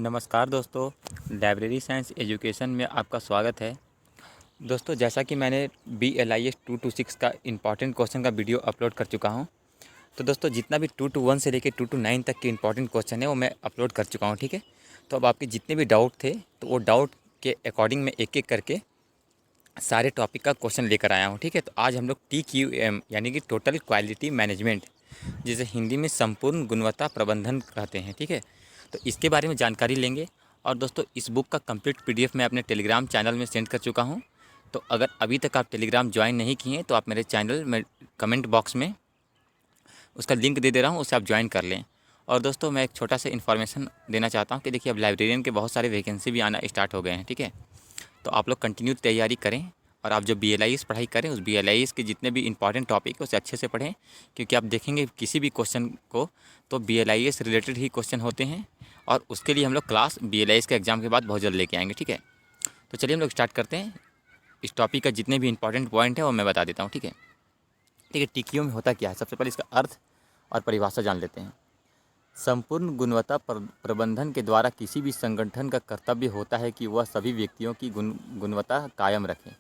नमस्कार दोस्तों, library science education में आपका स्वागत है। दोस्तों, जैसा कि मैंने BLIS 2 to 6 का इम्पॉर्टेंट क्वेश्चन का वीडियो अपलोड कर चुका हूं, तो दोस्तों जितना भी 2 to 1 से लेकर 2 to 9 तक के इम्पॉर्टेंट क्वेश्चन है वो मैं अपलोड कर चुका हूं। ठीक है, तो अब आपके जितने भी डाउट थे तो वो डाउट के अकॉर्डिंग मैं एक एक करके सारे टॉपिक का क्वेश्चन लेकर आया हूँ। ठीक है, तो आज हम लोग TQM यानी कि टोटल क्वालिटी मैनेजमेंट, जिसे हिंदी में संपूर्ण गुणवत्ता प्रबंधन कहते हैं, ठीक है, तो इसके बारे में जानकारी लेंगे। और दोस्तों, इस बुक का कंप्लीट PDF मैं अपने टेलीग्राम चैनल में सेंड कर चुका हूँ। तो अगर अभी तक आप टेलीग्राम ज्वाइन नहीं किए हैं तो आप मेरे चैनल में कमेंट बॉक्स में उसका लिंक दे रहा हूँ, उससे आप ज्वाइन कर लें। और दोस्तों, मैं एक छोटा सा इन्फॉर्मेशन देना चाहता हूँ कि देखिए, अब लाइब्रेरियन के बहुत सारे वैकेंसी भी आना स्टार्ट हो गए हैं। ठीक है, तो आप लोग कंटिन्यू तैयारी करें और आप जो BLIS पढ़ाई करें उस BLIS के जितने भी इंपॉर्टेंट टॉपिक है उसे अच्छे से पढ़ें, क्योंकि आप देखेंगे किसी भी क्वेश्चन को तो BLIS रिलेटेड ही क्वेश्चन होते हैं और उसके लिए हम लोग क्लास BLIS के एग्ज़ाम के बाद बहुत जल्द लेके आएंगे। ठीक है, तो चलिए हम लोग स्टार्ट करते हैं। इस टॉपिक का जितने भी इंपॉर्टेंट पॉइंट है वो मैं बता देता हूँ। ठीक है, TQM में होता क्या है, सबसे पहले इसका अर्थ और परिभाषा जान लेते हैं। संपूर्ण गुणवत्ता प्रबंधन के द्वारा किसी भी संगठन का कर्तव्य होता है कि वह सभी व्यक्तियों की गुणवत्ता कायम रखें।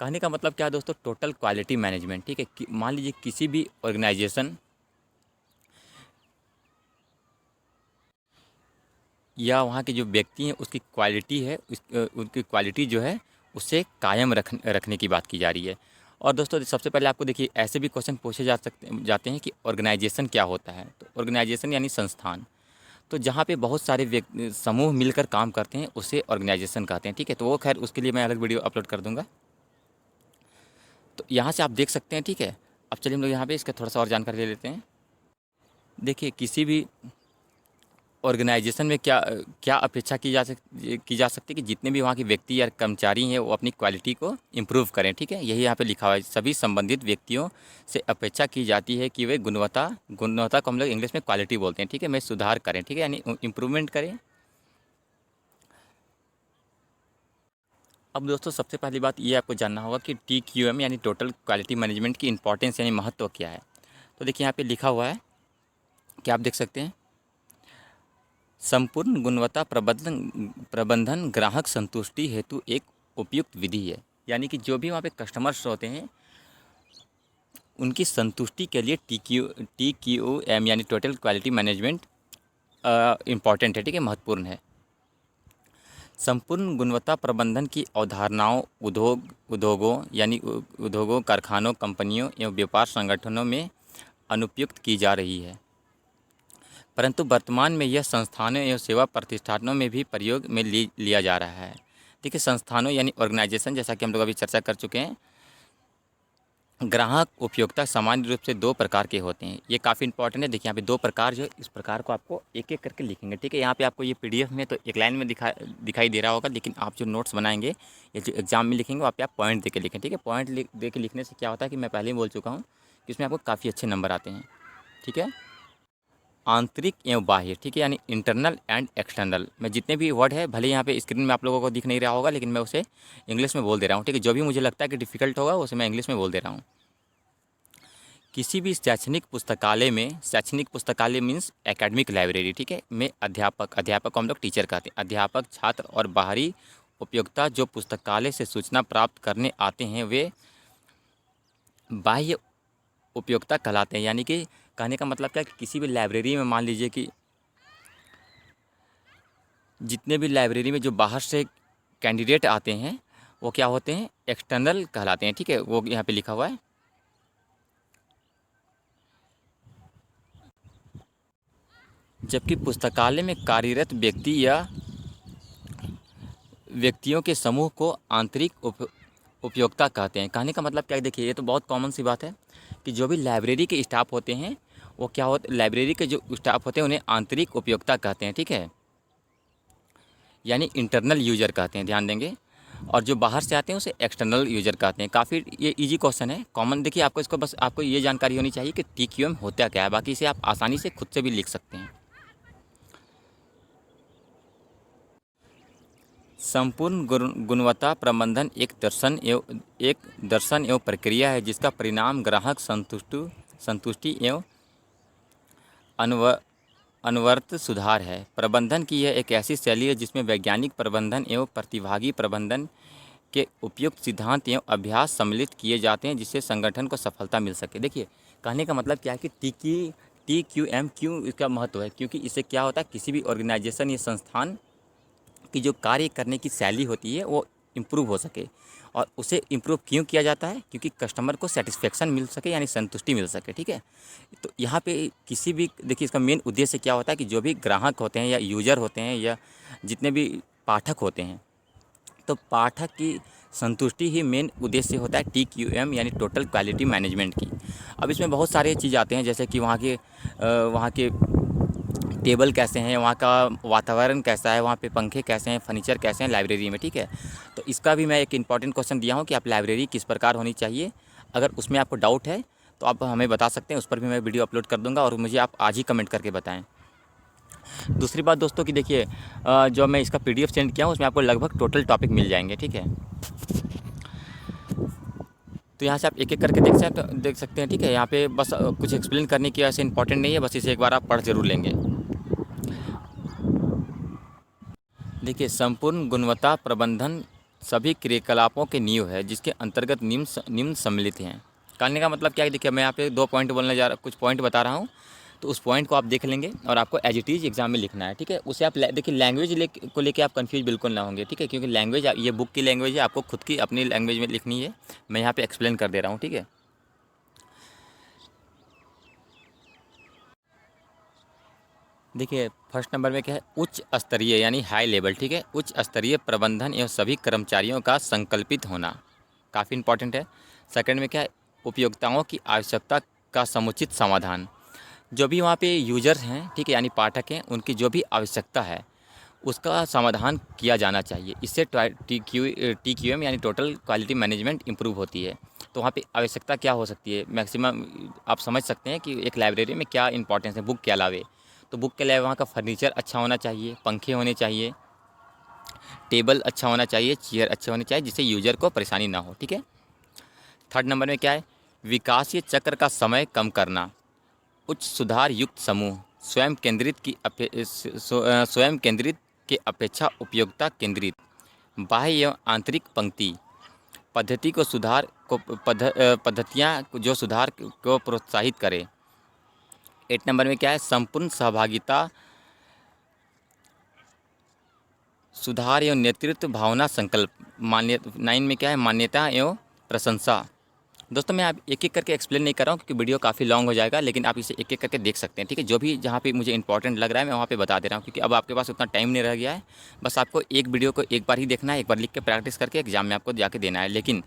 कहने का मतलब क्या है दोस्तों, टोटल क्वालिटी मैनेजमेंट। ठीक है, मान लीजिए किसी भी ऑर्गेनाइजेशन या वहाँ के जो व्यक्ति हैं उसकी क्वालिटी है, उनकी क्वालिटी जो है उसे कायम रखने की बात की जा रही है। और दोस्तों, सबसे पहले आपको देखिए ऐसे भी क्वेश्चन पूछे जाते हैं कि ऑर्गेनाइजेशन क्या होता है। तो ऑर्गेनाइजेशन यानी संस्थान, तो जहाँ पे बहुत सारे समूह मिलकर काम करते हैं उसे ऑर्गेनाइजेशन कहते हैं। ठीक है, तो वो खैर उसके लिए मैं अलग वीडियो अपलोड कर दूँगा। तो यहाँ से आप देख सकते हैं। ठीक है, अब चलिए हम लोग यहाँ पे इसका थोड़ा सा और जानकारी ले लेते हैं। देखिए, किसी भी ऑर्गेनाइजेशन में क्या क्या अपेक्षा की जा सकती है कि जितने भी वहाँ के व्यक्ति या कर्मचारी हैं वो अपनी क्वालिटी को इम्प्रूव करें। ठीक है, यही यहाँ पे लिखा हुआ है। सभी संबंधित व्यक्तियों से अपेक्षा की जाती है कि वे गुणवत्ता को हम लोग इंग्लिश में क्वालिटी बोलते हैं। ठीक है, में सुधार करें। ठीक है, यानी इम्प्रूवमेंट करें। अब दोस्तों, सबसे पहली बात ये आपको जानना होगा कि TQM यानी टोटल क्वालिटी मैनेजमेंट की इंपॉर्टेंस यानी महत्व क्या है। तो देखिए यहाँ पे लिखा हुआ है कि आप देख सकते हैं, संपूर्ण गुणवत्ता प्रबंधन ग्राहक संतुष्टि हेतु एक उपयुक्त विधि है। यानी कि जो भी वहाँ पे कस्टमर्स होते हैं उनकी संतुष्टि के लिए TQM यानी टोटल क्वालिटी मैनेजमेंट इम्पॉर्टेंट है। ठीक है, महत्वपूर्ण है। संपूर्ण गुणवत्ता प्रबंधन की अवधारणाओं उद्योगों, कारखानों, कंपनियों एवं व्यापार संगठनों में अनुपयुक्त की जा रही है, परंतु वर्तमान में यह संस्थानों एवं सेवा प्रतिष्ठानों में भी प्रयोग में लिया जा रहा है। ठीक है, संस्थानों यानी ऑर्गेनाइजेशन, जैसा कि हम लोग अभी चर्चा कर चुके हैं। ग्राहक उपयोक्ता सामान्य रूप से दो प्रकार के होते हैं। ये काफ़ी इंपॉर्टेंट है। देखिए यहाँ पे दो प्रकार, जो इस प्रकार को आपको एक एक करके लिखेंगे। ठीक है, यहाँ पे आपको ये PDF में तो एक लाइन में दिखाई दे रहा होगा, लेकिन आप जो नोट्स बनाएंगे या जो एग्जाम में लिखेंगे वहाँ पे आप पॉइंट दे के लिखें। ठीक है, पॉइंट दे के लिखने से क्या होता है कि मैं पहले ही बोल चुका हूँ कि इसमें आपको काफ़ी अच्छे नंबर आते हैं। ठीक है, आंतरिक एवं बाह्य। ठीक है, यानी इंटरनल एंड एक्सटर्नल में जितने भी वर्ड है, भले यहाँ पे स्क्रीन में आप लोगों को दिख नहीं रहा होगा, लेकिन मैं उसे इंग्लिश में बोल दे रहा हूँ। ठीक है, जो भी मुझे लगता है कि डिफ़िकल्ट होगा उसे मैं इंग्लिश में बोल दे रहा हूँ। किसी भी शैक्षणिक पुस्तकालय मीन्स एकेडमिक लाइब्रेरी, ठीक है, में अध्यापक को हम लोग टीचर कहते हैं। अध्यापक, छात्र और बाहरी उपयोक्ता जो पुस्तकालय से सूचना प्राप्त करने आते हैं वे बाह्य उपयोक्ता कहलाते हैं। यानी कि कहने का मतलब क्या है कि किसी भी लाइब्रेरी में मान लीजिए कि जितने भी लाइब्रेरी में जो बाहर से कैंडिडेट आते हैं वो क्या होते हैं, एक्सटर्नल कहलाते हैं। ठीक है, वो यहाँ पे लिखा हुआ है। जबकि पुस्तकालय में कार्यरत व्यक्तियों के समूह को आंतरिक उपयोक्ता कहते हैं। कहने का मतलब क्या है, देखिए ये तो बहुत कॉमन सी बात है कि जो भी लाइब्रेरी के स्टाफ होते हैं वो क्या होते, लाइब्रेरी के जो स्टाफ होते हैं उन्हें आंतरिक उपयोक्ता कहते हैं। ठीक है, यानी इंटरनल यूजर कहते हैं, ध्यान देंगे। और जो बाहर से आते हैं उसे एक्सटर्नल यूजर कहते हैं। काफ़ी ये इजी क्वेश्चन है, कॉमन। देखिए आपको बस आपको ये जानकारी होनी चाहिए कि TQM होता क्या है, बाकी इसे आप आसानी से खुद से भी लिख सकते हैं। संपूर्ण गुणवत्ता प्रबंधन एक दर्शन एवं प्रक्रिया है जिसका परिणाम ग्राहक संतुष्टि एवं अनवरत सुधार है। प्रबंधन की यह एक ऐसी शैली है जिसमें वैज्ञानिक प्रबंधन एवं प्रतिभागी प्रबंधन के उपयुक्त सिद्धांत एवं अभ्यास सम्मिलित किए जाते हैं, जिससे संगठन को सफलता मिल सके। देखिए, कहने का मतलब क्या है कि TQM क्यों इसका महत्व है, क्योंकि इससे क्या होता है, किसी भी ऑर्गेनाइजेशन या संस्थान की जो कार्य करने की शैली होती है वो इम्प्रूव हो सके। और उसे इम्प्रूव क्यों किया जाता है, क्योंकि कस्टमर को सेटिस्फेक्शन मिल सके, यानी संतुष्टि मिल सके। ठीक है, तो यहाँ पे किसी भी, देखिए, इसका मेन उद्देश्य क्या होता है कि जो भी ग्राहक होते हैं या यूजर होते हैं या जितने भी पाठक होते हैं, तो पाठक की संतुष्टि ही मेन उद्देश्य होता है TQM यानी टोटल क्वालिटी मैनेजमेंट की। अब इसमें बहुत सारे चीज़ आते हैं, जैसे कि वहाँ के टेबल कैसे हैं, वहाँ का वातावरण कैसा है, वहाँ पे पंखे कैसे हैं, फर्नीचर कैसे हैं लाइब्रेरी में। ठीक है, तो इसका भी मैं एक इम्पॉर्टेंट क्वेश्चन दिया हूँ कि आप लाइब्रेरी किस प्रकार होनी चाहिए। अगर उसमें आपको डाउट है तो आप हमें बता सकते हैं, उस पर भी मैं वीडियो अपलोड कर दूँगा और मुझे आप आज ही कमेंट करके बताएँ। दूसरी बात दोस्तों कि देखिए, जो मैं इसका PDF सेंड किया हूँ उसमें आपको लगभग टोटल टॉपिक मिल जाएंगे। ठीक है, तो यहाँ से आप एक एक करके देख सकते हैं। ठीक है, यहाँ पे बस कुछ एक्सप्लेन करने की ऐसे इंपॉर्टेंट नहीं है, बस इसे एक बार आप पढ़ जरूर लेंगे। देखिए, संपूर्ण गुणवत्ता प्रबंधन सभी क्रियाकलापों के नींव है, जिसके अंतर्गत निम्न सम्मिलित हैं। कहने का मतलब क्या है, देखिए मैं यहाँ पे 2 पॉइंट बोलने जा रहा, कुछ पॉइंट बता रहा हूँ, तो उस पॉइंट को आप देख लेंगे और आपको एज इट इज़ एग्जाम में लिखना है। ठीक है, उसे आप देखिए, लैंग्वेज को लेके आप कंफ्यूज बिल्कुल ना होंगे। ठीक है, क्योंकि लैंग्वेज ये बुक की लैंग्वेज है, आपको खुद की अपनी लैंग्वेज में लिखनी है। मैं यहाँ पे एक्सप्लेन कर दे रहा हूँ। ठीक है, देखिए फर्स्ट नंबर में क्या है, उच्च स्तरीय यानी हाई लेवल। ठीक है, उच्च स्तरीय प्रबंधन एवं सभी कर्मचारियों का संकल्पित होना काफ़ी इंपॉर्टेंट है। सेकंड में क्या है, उपयोक्ताओं की आवश्यकता का समुचित समाधान। जो भी वहाँ पे यूजर्स हैं, ठीक है, यानी पाठक हैं, उनकी जो भी आवश्यकता है उसका समाधान किया जाना चाहिए। इससे TQM यानी टोटल क्वालिटी मैनेजमेंट इम्प्रूव होती है। तो वहाँ पे आवश्यकता क्या हो सकती है, मैक्सिमम आप समझ सकते हैं कि एक लाइब्रेरी में क्या इंपॉर्टेंस है बुक के अलावे। तो बुक के अलावा वहाँ का फर्नीचर अच्छा होना चाहिए, पंखे होने चाहिए, टेबल अच्छा होना चाहिए, चेयर अच्छे होने चाहिए, जिससे यूजर को परेशानी ना हो। ठीक है, थर्ड नंबर में क्या है, विकासीय चक्र का समय कम करना, उच्च सुधार युक्त समूह, स्वयं केंद्रित के अपेक्षा उपयोगिता केंद्रित, बाह्य एवं आंतरिक पंक्ति पद्धति को सुधार को पद्धतियाँ जो सुधार को प्रोत्साहित करे। 8 नंबर में क्या है, संपूर्ण सहभागिता सुधार एवं नेतृत्व भावना संकल्प। 9 में क्या है, मान्यता एवं प्रशंसा। दोस्तों मैं आप एक एक करके एक्सप्लेन नहीं कर रहा हूँ क्योंकि वीडियो काफ़ी लॉन्ग हो जाएगा, लेकिन आप इसे एक एक करके देख सकते हैं। ठीक है, जो भी जहाँ पे मुझे इंपॉर्टेंट लग रहा है मैं वहाँ पे बता दे रहा हूँ, क्योंकि अब आपके पास उतना टाइम नहीं रह गया है। बस आपको एक वीडियो को एक बार ही देखना है, एक बार लिख के प्रैक्टिस करके एग्जाम में आपको जाके देना है। लेकिन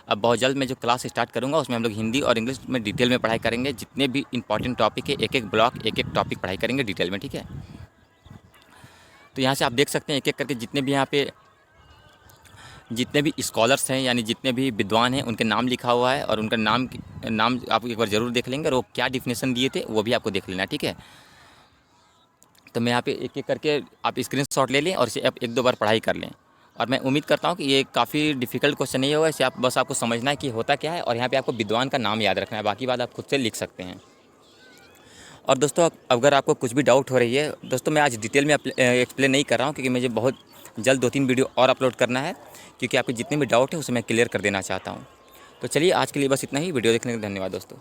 अब बहुत जल्द मैं जो क्लास स्टार्ट करूँगा उसमें हम लोग हिंदी और इंग्लिश में डिटेल में पढ़ाई करेंगे। जितने भी इंपॉर्टेंट टॉपिक है, एक एक ब्लॉक, एक एक टॉपिक पढ़ाई करेंगे डिटेल में। ठीक है, तो यहाँ से आप देख सकते हैं एक एक करके जितने भी स्कॉलर्स हैं, यानी जितने भी विद्वान हैं, उनके नाम लिखा हुआ है और उनका नाम आप एक बार ज़रूर देख लेंगे और वो क्या डिफिनेशन दिए थे वो भी आपको देख लेना है। ठीक है, तो मैं यहाँ पे एक एक करके आप स्क्रीनशॉट ले लें और इसे आप 1-2 बार पढ़ाई कर लें। और मैं उम्मीद करता हूँ कि ये काफ़ी डिफ़िकल्ट क्वेश्चन नहीं होगा, इसे आपको समझना है कि होता क्या है और यहाँ पर आपको विद्वान का नाम याद रखना है, बाकी बात आप खुद से लिख सकते हैं। और दोस्तों अगर आपको कुछ भी डाउट हो रही है, दोस्तों मैं आज डिटेल में एक्सप्लेन नहीं कर रहा हूँ क्योंकि मुझे बहुत जल्द 2-3 वीडियो और अपलोड करना है, क्योंकि आपके जितने भी डाउट है उसे मैं क्लियर कर देना चाहता हूँ। तो चलिए आज के लिए बस इतना ही। वीडियो देखने के लिए धन्यवाद दोस्तों।